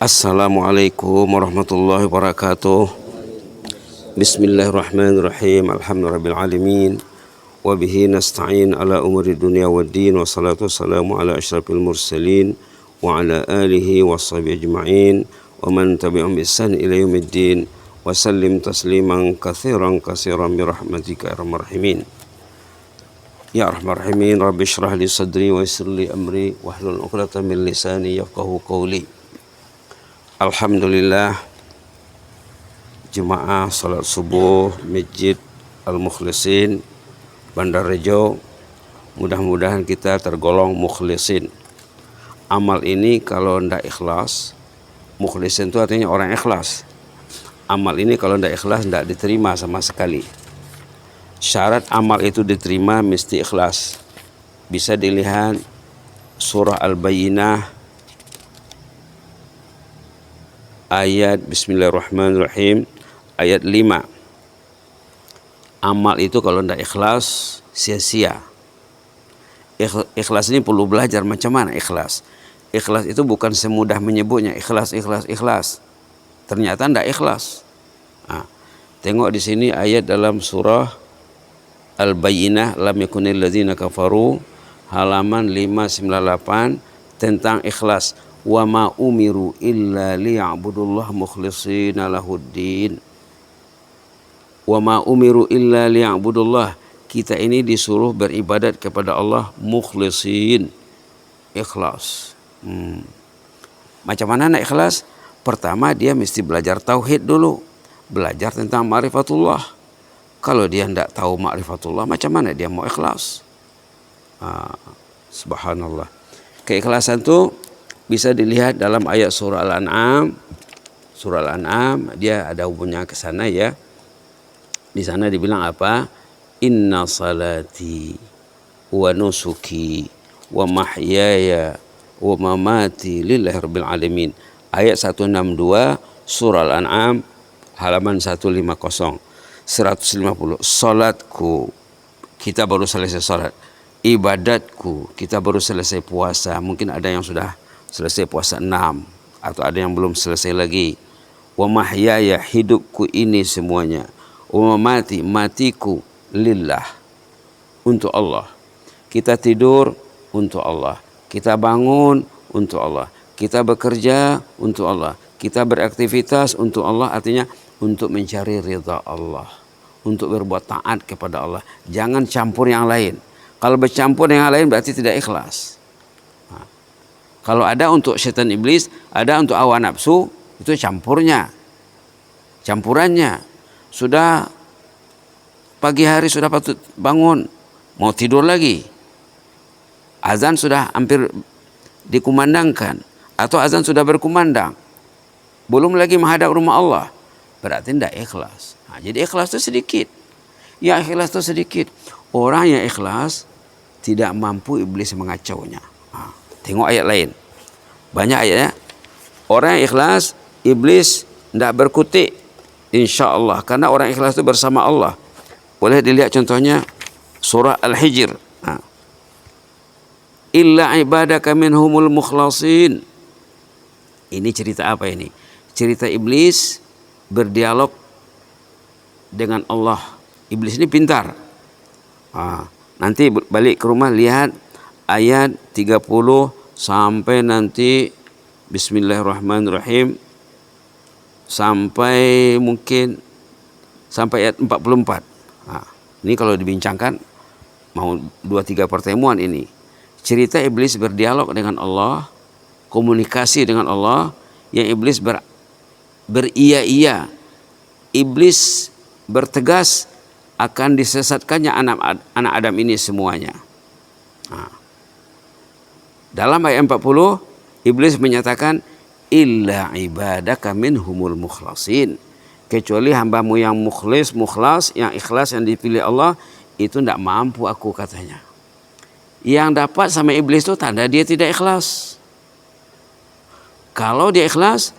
Assalamualaikum warahmatullahi wabarakatuh. Bismillahirrahmanirrahim. Alhamdulillahirabbil alamin. Wa bihi nasta'in ala umuri dunya waddin. Wassalatu wassalamu ala asyrafil mursalin wa ala alihi washabihi ajma'in wa man tabi'ahum bi ihsan ila yaumiddin. Wa sallim tasliman katsiran bi rahmatika ya arhamar rahimin. Ya arhamar rahimin, rabbi shrah li sadri wa yassir li amri wahlul 'uqdatam min lisani yafqahu qawli. Alhamdulillah, jemaah salat subuh Masjid Al-Mukhlisin Bandar Rejo, mudah-mudahan kita tergolong mukhlisin. Amal ini kalau tidak ikhlas, mukhlisin itu artinya orang ikhlas. Amal ini kalau tidak ikhlas tidak diterima sama sekali. Syarat amal itu diterima mesti ikhlas. Bisa dilihat surah Al-Bayyinah ayat Bismillahirrahmanirrahim ayat 5. Amal itu kalau tidak ikhlas sia-sia. Ikhlas ini perlu belajar macam mana ikhlas. Ikhlas itu bukan semudah menyebutnya ikhlas. Ternyata tidak ikhlas. Nah, tengok di sini ayat dalam surah Al-Bayyinah, lam yakunil ladzina kafaru, halaman 598 tentang ikhlas. Wa ma umiru illa liya'budullah mukhlishina lahuddin. Wa ma umiru illa liya'budullah. Kita ini disuruh beribadat kepada Allah mukhlishin, ikhlas. Macam mana nak ikhlas? Pertama dia mesti belajar tauhid dulu. Belajar tentang ma'rifatullah. Kalau dia tidak tahu ma'rifatullah, macam mana dia mau ikhlas? Subhanallah. Keikhlasan itu bisa dilihat dalam ayat surah Al-An'am. Surah Al-An'am dia ada hubungannya ke sana ya. Di sana dibilang apa? Inna salati wa nusuki wa mahyaya wa mamati lillahi rabbil alamin. Ayat 162 surah Al-An'am halaman 150. Salatku, kita baru selesai salat. Ibadatku, kita baru selesai puasa. Mungkin ada yang sudah selesai puasa 6 atau ada yang belum selesai lagi. Wa mahyaya, hidupku ini semuanya. Wa mamati, matiku lillah, untuk Allah. Kita tidur untuk Allah, kita bangun untuk Allah, kita bekerja untuk Allah, kita beraktivitas untuk Allah, artinya untuk mencari ridha Allah, untuk berbuat taat kepada Allah. Jangan campur yang lain. Kalau bercampur yang lain berarti tidak ikhlas. Kalau ada untuk setan iblis, ada untuk hawa nafsu, itu campurannya. Sudah pagi hari sudah patut bangun, mau tidur lagi. Azan sudah hampir dikumandangkan, atau azan sudah berkumandang, belum lagi menghadap rumah Allah, berarti tidak ikhlas. Jadi ikhlas itu sedikit. Ya ikhlas itu sedikit. Orang yang ikhlas tidak mampu iblis mengacaunya. Tengok ayat lain. Banyak ayatnya. Orang yang ikhlas, iblis tidak berkutik. Insya Allah. Karena orang ikhlas itu bersama Allah. Boleh dilihat contohnya surah Al-Hijr. Illa ibadaka minhumul mukhlasin. Ini cerita apa ini? Cerita iblis berdialog dengan Allah. Iblis ini pintar. Nanti balik ke rumah lihat ayat 30 sampai nanti Bismillahirrahmanirrahim sampai mungkin sampai ayat 44. Ini kalau dibincangkan mau 2-3 pertemuan ini. Cerita iblis berdialog dengan Allah, komunikasi dengan Allah, yang iblis beria-iya. Iblis bertegas akan disesatkannya anak Adam ini semuanya. Dalam ayat 40, iblis menyatakan illa ibadaka minhumul mukhlasin. Kecuali hambamu yang mukhlas, yang ikhlas, yang dipilih Allah, itu tidak mampu aku, katanya. Yang dapat sama iblis itu tanda dia tidak ikhlas. Kalau dia ikhlas,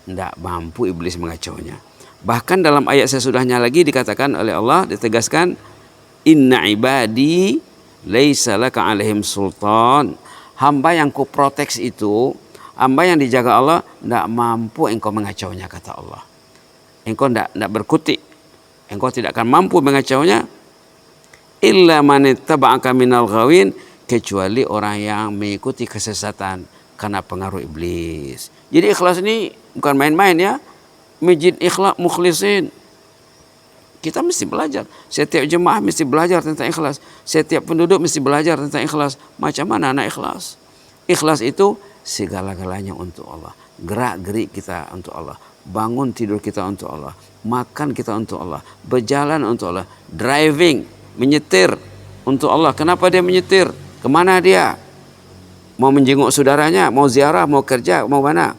tidak mampu iblis mengacaunya. Bahkan dalam ayat sesudahnya lagi dikatakan oleh Allah, ditegaskan, inna ibadi laisa laka alaihim sultan. Hamba yang ku proteks itu, Hamba yang dijaga Allah, tidak mampu engkau mengacaunya, kata Allah. Engkau tidak berkutik. Engkau tidak akan mampu mengacaunya. Illa man ittaba'aka minal ghawin, kecuali orang yang mengikuti kesesatan karena pengaruh iblis. Jadi ikhlas ini bukan main-main ya. Masjid Ikhlas Mukhlisin. Kita mesti belajar. Setiap jemaah mesti belajar tentang ikhlas. Setiap penduduk mesti belajar tentang ikhlas. Macam mana anak ikhlas? Ikhlas itu segala-galanya untuk Allah. Gerak-gerik kita untuk Allah. Bangun tidur kita untuk Allah. Makan kita untuk Allah. Berjalan untuk Allah. Driving, menyetir untuk Allah. Kenapa dia menyetir? Kemana dia? Mau menjenguk saudaranya, mau ziarah, mau kerja, mau mana?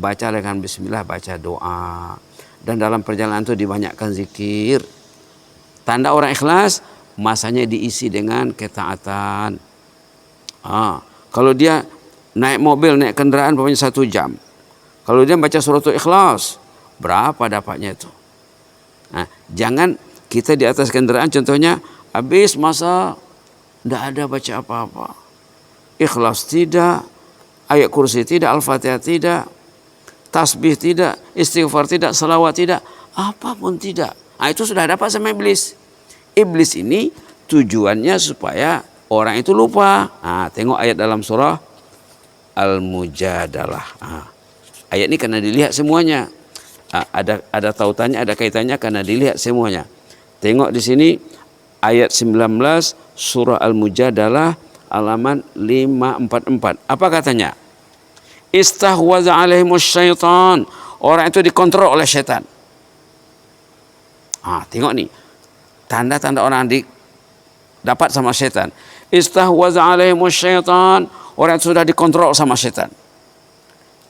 Baca dengan bismillah, baca doa. Dan dalam perjalanan itu dibanyakkan zikir. Tanda orang ikhlas, masanya diisi dengan ketaatan. Kalau dia naik mobil, naik kendaraan, pokoknya 1 jam. Kalau dia baca suratul Ikhlas, berapa dapatnya itu? Nah, jangan kita di atas kendaraan, contohnya, habis masa tidak ada baca apa-apa. Ikhlas tidak, ayat kursi tidak, Al-Fatihah tidak, tasbih tidak, istighfar tidak, salawat tidak, apapun tidak. Nah, itu sudah dapat sama iblis. Iblis ini tujuannya supaya orang itu lupa. Nah, tengok ayat dalam surah Al-Mujadalah. Nah, ayat ini karena dilihat semuanya. Nah, ada tautannya, ada kaitannya karena dilihat semuanya. Tengok di sini ayat 19 surah Al-Mujadalah halaman 544. Apa katanya? Istahwaza alaihimus syaitan. Orang itu dikontrol oleh syaitan. Tengok nih. Tanda-tanda orang dapat sama syaitan. Istahwaza alaihimus syaitan. Orang itu sudah dikontrol sama syaitan.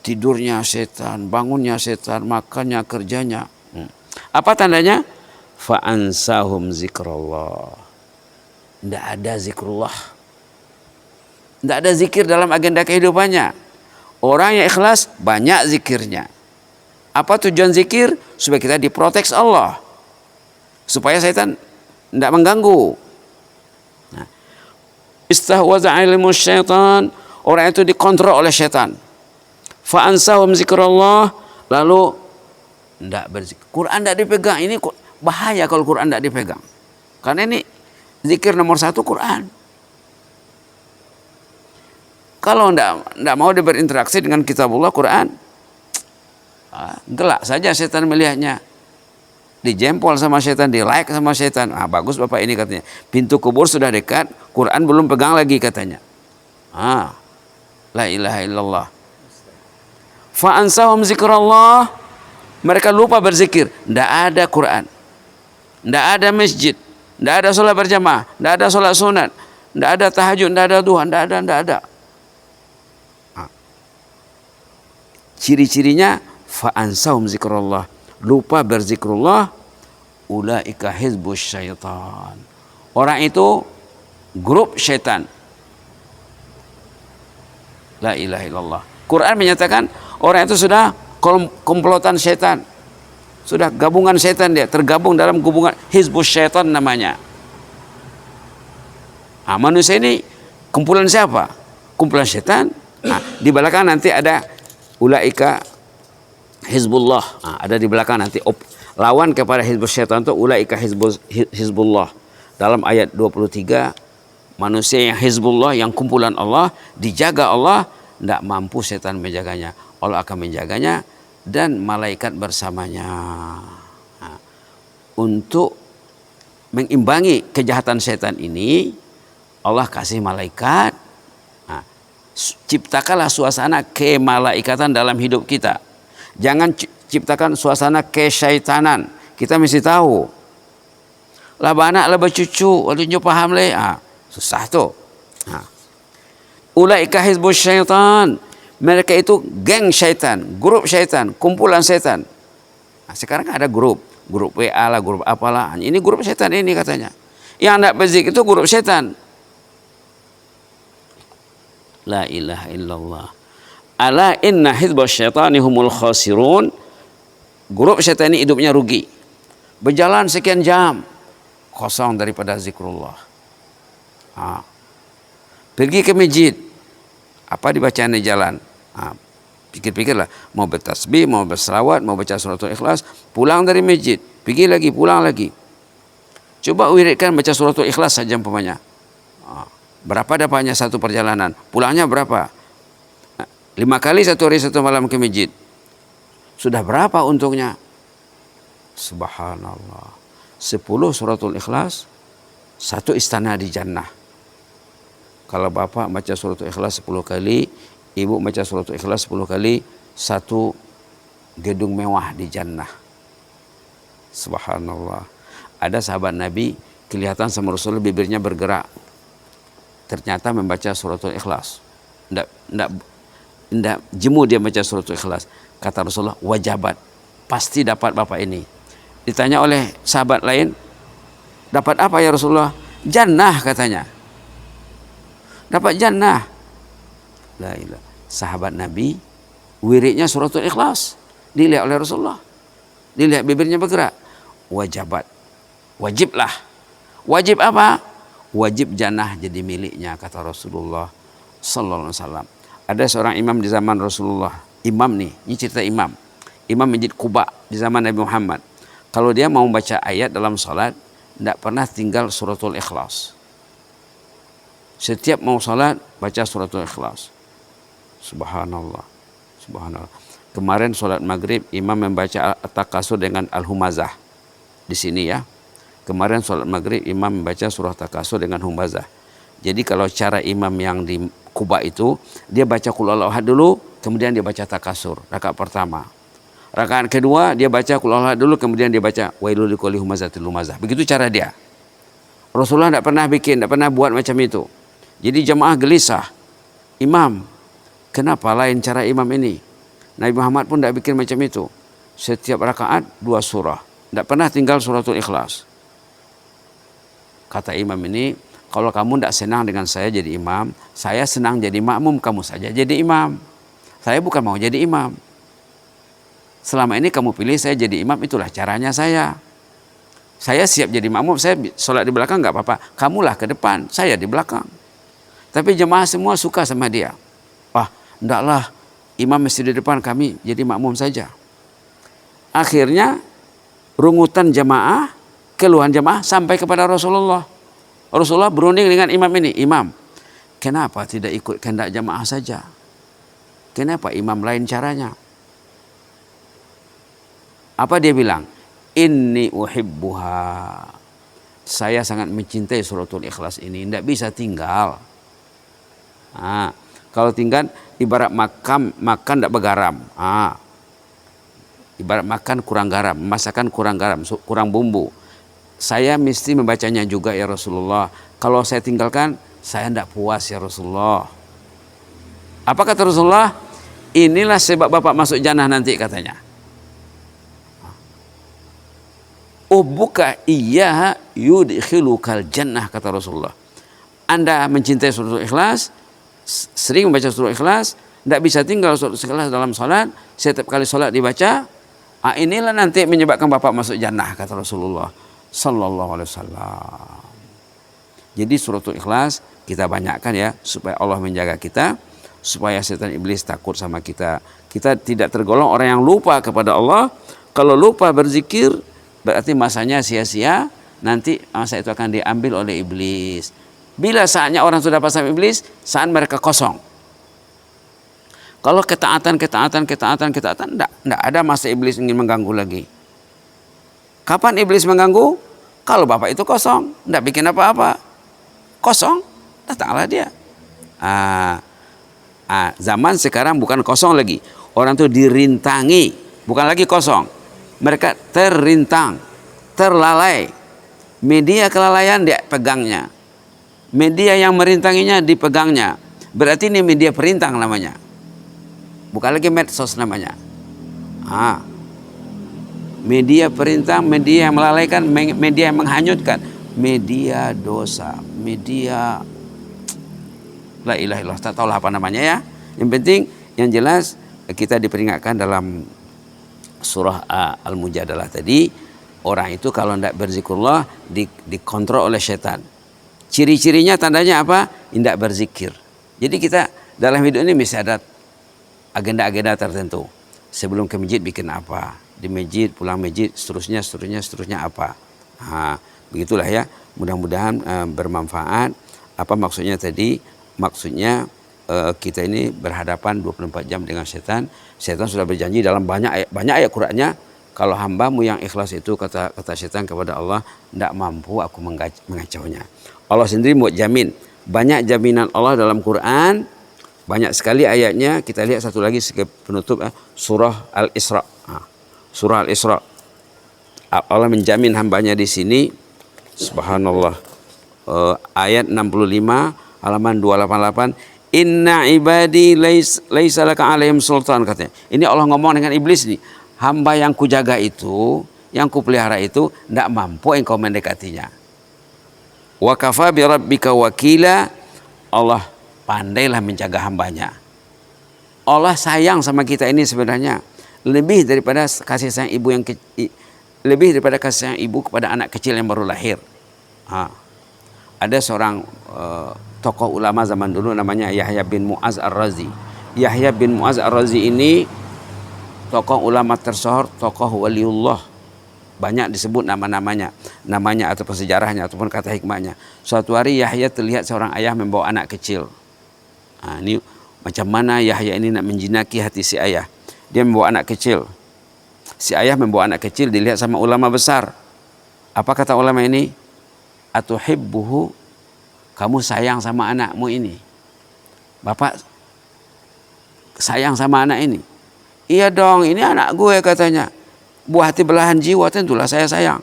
Tidurnya syaitan, bangunnya syaitan, makannya, kerjanya. Apa tandanya? Fa'ansahum zikrullah. Tidak ada zikrullah. Tidak ada zikir dalam agenda kehidupannya. Orang yang ikhlas banyak zikirnya. Apa tujuan zikir? Supaya kita diprotek Allah. Supaya setan tidak mengganggu. Nah, istahwaza alimus syaitan. Orang itu dikontrol oleh syaitan. Fa'ansahum zikrullah. Lalu tidak berzikir. Quran tidak dipegang. Ini bahaya kalau Quran tidak dipegang. Karena ini zikir nomor 1 Quran. Kalau tidak mau dia berinteraksi dengan kitabullah Quran, gelak saja setan melihatnya. Dijempol sama setan, di like sama setan. Bagus bapak ini katanya. Pintu kubur sudah dekat, Quran belum pegang lagi katanya. La ilaha illallah. Fa'ansahum zikrullah. Mereka lupa berzikir. Tidak ada Quran. Tidak ada masjid. Tidak ada sholat berjamaah. Tidak ada sholat sunat. Tidak ada tahajud. Tidak ada duha. Tidak ada. Ciri-cirinya fa'ansahum zikrullah, lupa berzikrullah, ulaika hizbus syaitan. Orang itu grup syaitan. La ilaha illallah. Quran menyatakan orang itu sudah komplotan syaitan. Sudah gabungan syaitan, dia tergabung dalam gabungan hizbus syaitan namanya. Manusia ini kumpulan siapa? Kumpulan syaitan. Di belakang nanti ada ulaika hizbullah. Ada di belakang nanti lawan kepada hizbus syaitan itu ulaika hizbullah. Dalam ayat 23, manusia yang hizbullah, yang kumpulan Allah, dijaga Allah, tidak mampu setan menjaganya. Allah akan menjaganya dan malaikat bersamanya. Untuk mengimbangi kejahatan setan ini, Allah kasih malaikat. Ciptakanlah suasana kemalaikatan dalam hidup kita. Jangan ciptakan suasana kesyaitanan. Kita mesti tahu. Lah anak lah bercucu, waduh paham le. Susah tuh. Ulaika hizbus syaitan. Mereka itu geng syaitan, grup syaitan, kumpulan syaitan. Sekarang ada grup WA lah, grup apalah. Ini grup syaitan ini katanya. Yang tidak berzikir itu grup syaitan. La ilaha illallah. Ala inna hizbus syaitani humul khasirun. Grup syaitan ini hidupnya rugi. Berjalan sekian jam kosong daripada zikrullah. Pergi ke masjid, apa dibacaan di jalan? Pikir-pikirlah, mau bertasbih, mau berselawat, mau baca suratul Ikhlas, pulang dari masjid, pergi lagi, pulang lagi. Coba wiridkan baca suratul Ikhlas saja umpamanya. Berapa dapatnya satu perjalanan? Pulangnya berapa? 5 kali satu hari satu malam ke masjid. Sudah berapa untungnya? Subhanallah. 10 suratul Ikhlas, 1 istana di jannah. Kalau bapak baca suratul Ikhlas 10 kali, ibu baca suratul Ikhlas 10 kali, 1 gedung mewah di jannah. Subhanallah. Ada sahabat Nabi, kelihatan sama Rasulullah bibirnya bergerak. Ternyata membaca suratul Ikhlas. Tidak jemu dia baca suratul Ikhlas. Kata Rasulullah, wajabat. Pasti dapat bapak ini. Ditanya oleh sahabat lain, dapat apa ya Rasulullah? Jannah katanya. Dapat jannah. La ilah. Sahabat Nabi, wiridnya suratul Ikhlas. Dilihat oleh Rasulullah. Dilihat bibirnya bergerak. Wajabat. Wajiblah. Wajib apa? Wajib jannah jadi miliknya, kata Rasulullah sallallahu alaihi wasallam. Ada seorang imam di zaman Rasulullah. Imam nih, ini cerita imam. Imam Masjid Quba di zaman Nabi Muhammad. Kalau dia mau baca ayat dalam salat, tidak pernah tinggal suratul Ikhlas. Setiap mau salat baca suratul Ikhlas. Subhanallah. Subhanallah. Kemarin salat maghrib imam membaca At-Takasur dengan Al-Humazah. Di sini ya. Kemarin salat maghrib imam membaca surah Takasur dengan Humazah. Jadi kalau cara imam yang di Kuba itu, dia baca Qul Huwallahu Ahad dulu, kemudian dia baca Takasur, rakaat pertama. Rakaat kedua dia baca Qul Huwallahu Ahad dulu, kemudian dia baca Wailul likulli humazatil lumazah. Begitu cara dia. Rasulullah tidak pernah bikin, tidak pernah buat macam itu. Jadi jamaah gelisah. Imam, kenapa lain cara imam ini? Nabi Muhammad pun tidak bikin macam itu. Setiap rakaat 2 surah. Tidak pernah tinggal suratul Ikhlas. Kata imam ini, kalau kamu tidak senang dengan saya jadi imam, saya senang jadi makmum, kamu saja jadi imam. Saya bukan mau jadi imam. Selama ini kamu pilih saya jadi imam, itulah caranya saya. Saya siap jadi makmum, saya sholat di belakang nggak apa-apa. Kamulah ke depan, saya di belakang. Tapi jemaah semua suka sama dia. Wah, ndaklah, imam mesti di depan, kami jadi makmum saja. Akhirnya rungutan jemaah, keluhan jemaah sampai kepada Rasulullah. Rasulullah berunding dengan imam ini. Imam, kenapa tidak ikut kehendak jemaah saja? Kenapa imam lain caranya? Apa dia bilang? Inni uhibbuha. Saya sangat mencintai suratul Ikhlas ini. Tidak bisa tinggal. Nah, kalau tinggal ibarat makan tidak bergaram. Ibarat makan kurang garam, masakan kurang garam, kurang bumbu. Saya mesti membacanya juga ya Rasulullah. Kalau saya tinggalkan, saya tidak puas ya Rasulullah. Apa kata Rasulullah? Inilah sebab bapak masuk jannah nanti katanya. Ubbuka iyyaha yudkhilukal jannah, kata Rasulullah. Anda mencintai suratul Ikhlas, sering membaca suratul Ikhlas, tidak bisa tinggal suratul Ikhlas dalam salat, setiap kali salat dibaca, inilah nanti menyebabkan bapak masuk jannah, kata Rasulullah sallallahu alaihi wasallam. Jadi suratul Ikhlas kita banyakkan ya, supaya Allah menjaga kita, supaya setan iblis takut sama kita. Kita tidak tergolong orang yang lupa kepada Allah. Kalau lupa berzikir berarti masanya sia-sia, nanti masa itu akan diambil oleh iblis. Bila saatnya orang sudah pasang iblis, saat mereka kosong. Kalau ketaatan, enggak ada masa iblis ingin mengganggu lagi. Kapan iblis mengganggu? Kalau bapak itu kosong, enggak bikin apa-apa. Kosong, datanglah dia. Zaman sekarang bukan kosong lagi. Orang itu dirintangi, bukan lagi kosong. Mereka terrintang, terlalai. Media kelalaian dia pegangnya. Media yang merintanginya dipegangnya. Berarti ini media perintang namanya. Bukan lagi medsos namanya. Media perintah, media yang melalaikan, media yang menghanyutkan, media dosa, media la ilaha illallah, tak tahulah apa namanya ya. Yang penting, yang jelas kita diperingatkan dalam surah Al-Mujadalah tadi, orang itu kalau tidak berzikrullah dikontrol oleh setan. Ciri-cirinya tandanya apa? Tidak berzikir. Jadi kita dalam hidup ini mesti ada agenda-agenda tertentu. Sebelum ke masjid bikin apa, di masjid, pulang masjid, seterusnya apa. Begitulah ya. Mudah-mudahan bermanfaat. Apa maksudnya tadi? Maksudnya kita ini berhadapan 24 jam dengan setan. Setan sudah berjanji dalam banyak ayat Qur'annya, kalau hambamu yang ikhlas itu, kata setan kepada Allah, tidak mampu aku mengacaunya. Allah sendiri mau jamin. Banyak jaminan Allah dalam Quran, banyak sekali ayatnya. Kita lihat satu lagi sebagai penutup, surah Al-Isra. Surah Al-Isra. Allah menjamin hambanya di sini, subhanallah. Ayat 65 halaman 288, inna ibadi laisa laka alaihim sultan, katanya. Ini Allah ngomong dengan iblis nih. Hamba yang kujaga itu, yang kupelihara itu, tidak mampu engkau mendekatinya. Wa kafa bi rabbika wakila, Allah pandailah menjaga hambanya. Allah sayang sama kita ini sebenarnya lebih daripada kasih sayang ibu lebih daripada kasih sayang ibu kepada anak kecil yang baru lahir. Ada seorang tokoh ulama zaman dulu namanya Yahya bin Mu'az Ar-Razi. Yahya bin Mu'az Ar-Razi ini tokoh ulama tersohor, tokoh waliullah. Banyak disebut namanya ataupun sejarahnya ataupun kata hikmahnya. Suatu hari Yahya terlihat seorang ayah membawa anak kecil. Ini macam mana Yahya ini nak menjinaki hati si ayah. Dia membawa anak kecil. Si ayah membawa anak kecil, dilihat sama ulama besar. Apa kata ulama ini? Atuhibbuhu, kamu sayang sama anakmu ini. Bapak sayang sama anak ini. Iya dong, ini anak gue, katanya. Buah hati belahan jiwa, tentulah saya sayang.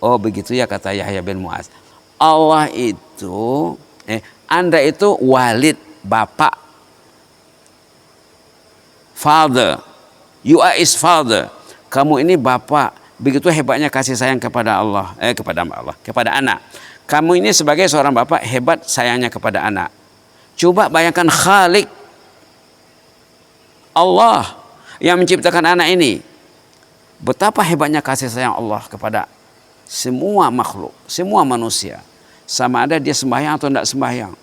Oh begitu ya, kata Yahya bin Mu'az. Allah itu, Anda itu walid, bapak. Father, you are his father. Kamu ini bapak. Begitu hebatnya kasih sayang kepada Allah, kepada anak. Kamu ini sebagai seorang bapak hebat sayangnya kepada anak. Coba bayangkan Khalik, Allah yang menciptakan anak ini. Betapa hebatnya kasih sayang Allah kepada semua makhluk, semua manusia. Sama ada dia sembahyang atau tidak sembahyang.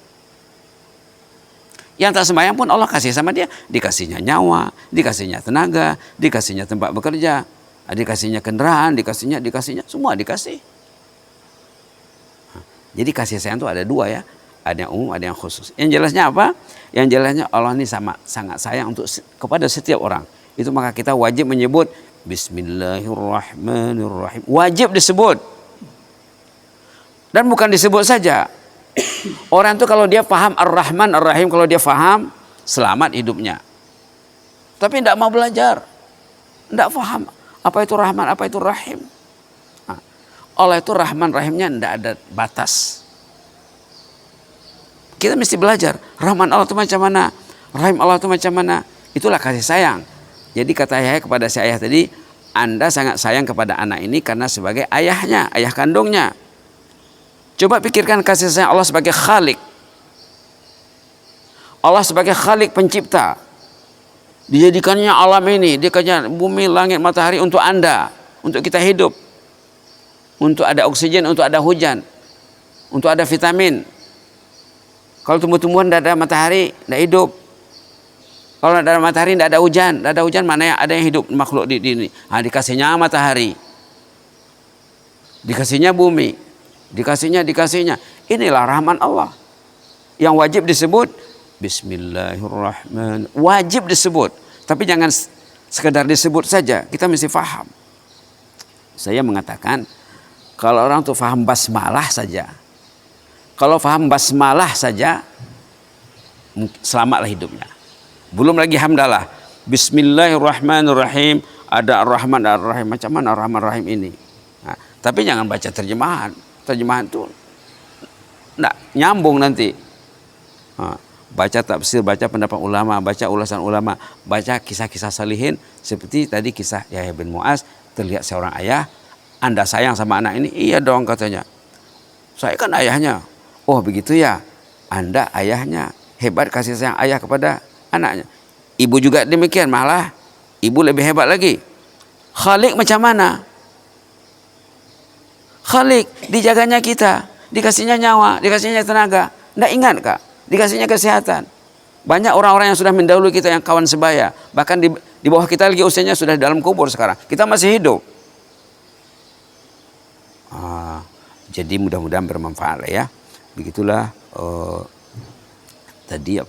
Yang tak sembahyang pun Allah kasih sama dia. Dikasihnya nyawa, dikasihnya tenaga, dikasihnya tempat bekerja, dikasihnya kendaraan, dikasihnya, semua dikasih. Jadi kasih sayang itu ada dua ya. Ada yang umum, ada yang khusus. Yang jelasnya apa? Yang jelasnya Allah ini sangat sayang kepada setiap orang. Itu maka kita wajib menyebut Bismillahirrahmanirrahim. Wajib disebut. Dan bukan disebut saja. Orang itu kalau dia paham Ar-Rahman Ar-Rahim, kalau dia paham, selamat hidupnya. Tapi tidak mau belajar. Tidak paham apa itu Rahman, apa itu Rahim. Allah itu Rahman Rahimnya tidak ada batas. Kita mesti belajar. Rahman Allah itu macam mana, Rahim Allah itu macam mana. Itulah kasih sayang. Jadi kata Yahya kepada si ayah tadi, Anda sangat sayang kepada anak ini karena sebagai ayahnya, ayah kandungnya. Coba pikirkan kasih sayang Allah sebagai Khalik. Allah sebagai Khalik pencipta. Dijadikannya alam ini, dijadikannya bumi, langit, matahari untuk Anda, untuk kita hidup. Untuk ada oksigen, untuk ada hujan, untuk ada vitamin. Kalau tumbuh-tumbuhan tidak ada matahari, tidak hidup. Kalau tidak ada matahari, tidak ada hujan, mana yang ada yang hidup makhluk di ini? Dikasihnya matahari, dikasihnya bumi, dikasihnya. Inilah rahman Allah yang wajib disebut. Bismillahirrahmanirrahim. Wajib disebut, tapi jangan sekedar disebut saja. Kita mesti faham. Saya mengatakan, kalau orang tuh faham basmalah saja, selamatlah hidupnya. Belum lagi hamdalah. Bismillahirrahmanirrahim. Ada Ar-Rahman, Ar-Rahim. Macam mana Ar-Rahman, Ar-Rahim ini? Tapi jangan baca terjemahan. Terjemahan itu enggak nyambung nanti. Baca tafsir, baca pendapat ulama, baca ulasan ulama, baca kisah-kisah salihin. Seperti tadi kisah Yahya bin Mu'az. Terlihat seorang ayah. Anda sayang sama anak ini? Iya dong, katanya. Saya kan ayahnya. Oh begitu ya. Anda ayahnya. Hebat kasih sayang ayah kepada anaknya. Ibu juga demikian, malah ibu lebih hebat lagi. Khalik macam mana? Khalik dijaganya kita, dikasihnya nyawa, dikasihnya tenaga. Tidak ingat kak? Dikasihnya kesehatan. Banyak orang-orang yang sudah mendahului kita yang kawan sebaya, bahkan di bawah kita lagi usianya sudah dalam kubur sekarang. Kita masih hidup. Jadi mudah-mudahan bermanfaat ya. Begitulah tadi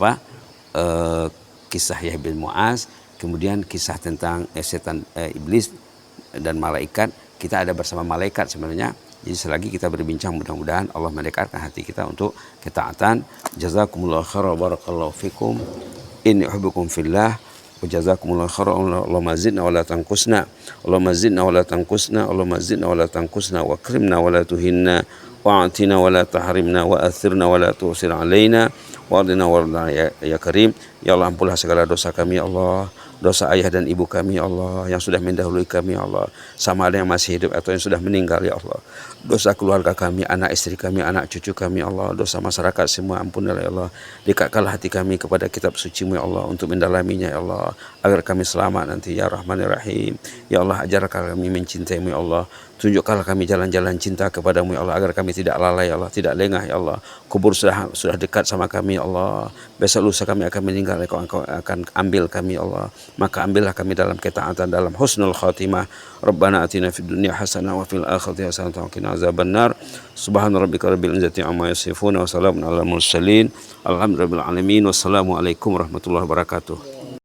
kisah Yahya bin Mu'az, kemudian kisah tentang setan iblis dan malaikat. Kita ada bersama malaikat sebenarnya. Jadi selagi kita berbincang, mudah-mudahan Allah mendekatkan hati kita untuk ketaatan. Jazakumullah khairan, barakallahu fikum. Inni uhibbukum fillah. Wa jazakumullah khairan. Allahumma zidna wa la tanqusna. Allahumma zidna wa la tanqusna. Allahumma zidna wa la tanqusna. Wa akrimna wa la tuhinna. Wa atina wa la tahrimna. Wa athirna wa la tusir alaina. Wa ardina wa ya karim. Ya Allah, ampunlah segala dosa kami ya Allah. Dosa ayah dan ibu kami ya Allah, yang sudah mendahului kami ya Allah, sama ada yang masih hidup atau yang sudah meninggal ya Allah. Dosa keluarga kami, anak istri kami, anak cucu kami ya Allah. Dosa masyarakat semua ampunilah ya Allah. Dekatkanlah hati kami kepada kitab suci-Mu ya Allah, untuk mendalaminya ya Allah, agar kami selamat nanti ya Rahmanir Rahim. Ya Allah, ajarkan kami mencintai-Mu ya Allah. Tunjukkanlah kami jalan-jalan cinta kepadamu ya Allah, agar kami tidak lalai ya Allah, tidak lengah ya Allah. Kubur sudah dekat sama kami ya Allah. Besok lusa kami akan meninggal, Engkau akan ambil kami ya Allah. Maka ambillah kami dalam ketaatan, dalam husnul khatimah. Rabbana atina fid dunya hasanah wa fil akhirati hasanah wa qina azabannar. Subhana rabbika rabbil izzati amma yasifun wa salamun alal mursalin. Alhamdulillahil alamin. Wassalamu alaikum warahmatullahi wabarakatuh.